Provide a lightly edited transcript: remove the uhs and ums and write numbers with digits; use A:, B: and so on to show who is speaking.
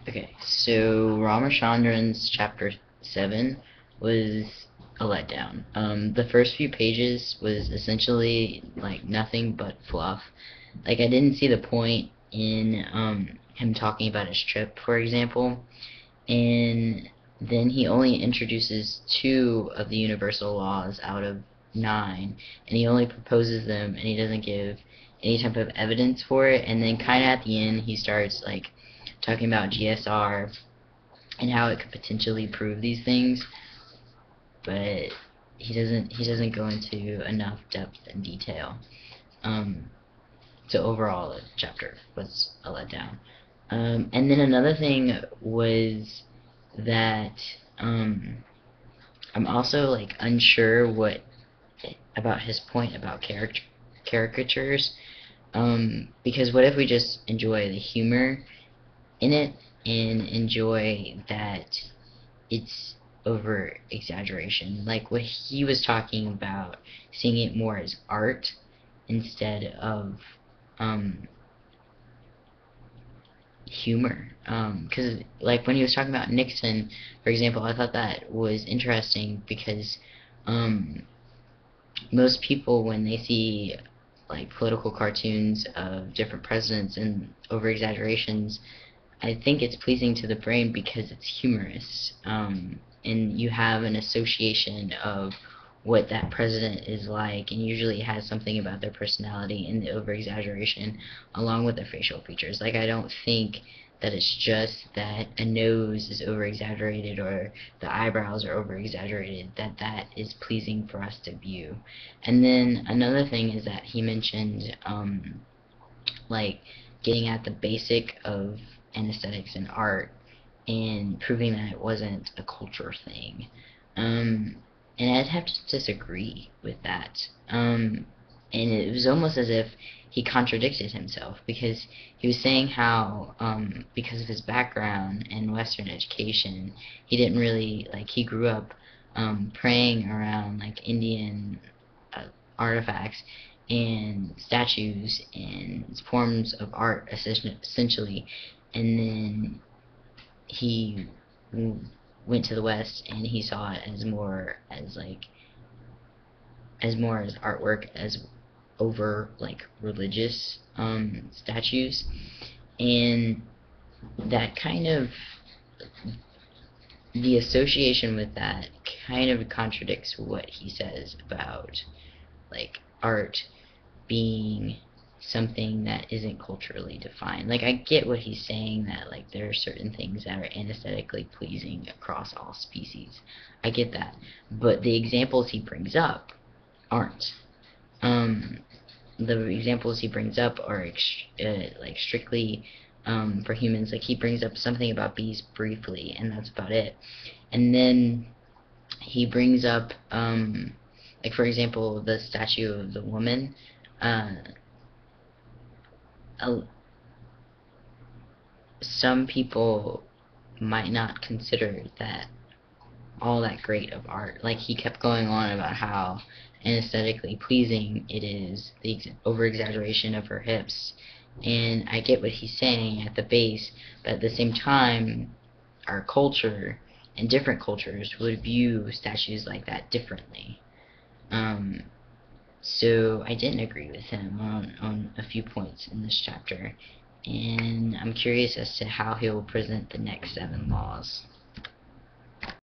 A: Okay, so Ramachandran's chapter 7 was a letdown. The first few pages was essentially like nothing but fluff. Like I didn't see the point in him talking about his trip, for example, and then he only introduces two of the universal laws out of nine, and he only proposes them, and he doesn't give any type of evidence for it. And then kind of at the end, he starts like talking about GSR and how it could potentially prove these things, but he doesn't go into enough depth and detail. Um, so overall, the chapter was a letdown. And then another thing was that I'm also like unsure what about his point about caricatures. Because what if we just enjoy the humor in it and enjoy that it's over exaggeration, like what he was talking about, seeing it more as art instead of um, humor. Because like when he was talking about Nixon, for example, I thought that was interesting because um, most people when they see like political cartoons of different presidents and over exaggerations, I think it's pleasing to the brain because it's humorous, and you have an association of what that president is like, and usually it has something about their personality and the over exaggeration along with their facial features. Like, I don't think that it's just that a nose is over exaggerated or the eyebrows are over exaggerated, that is pleasing for us to view. And then another thing is that he mentioned like getting at the basic of anesthetics and art and proving that it wasn't a culture thing. Um, and I'd have to disagree with that. And it was almost as if he contradicted himself because he was saying how, because of his background in Western education, he didn't really, like, he grew up praying around, like, Indian uh, artifacts and statues and forms of art essentially, and then he went to the West and he saw it as more as like as more as artwork as over like religious statues, and that kind of the association with that kind of contradicts what he says about like art being something that isn't culturally defined. Like I get what he's saying that like there are certain things that are anesthetically pleasing across all species. I get that. But the examples he brings up aren't. Um the examples he brings up are like strictly for humans. Like he brings up something about bees briefly, and that's about it. And then he brings up like for example the statue of the woman. Uh, some people might not consider that all that great of art. Like he kept going on about how aesthetically pleasing it is, the over exaggeration of her hips. And I get what he's saying at the base, but at the same time, our culture and different cultures would view statues like that differently. Um, so I didn't agree with him on a few points in this chapter, and I'm curious as to how he'll present the next seven laws.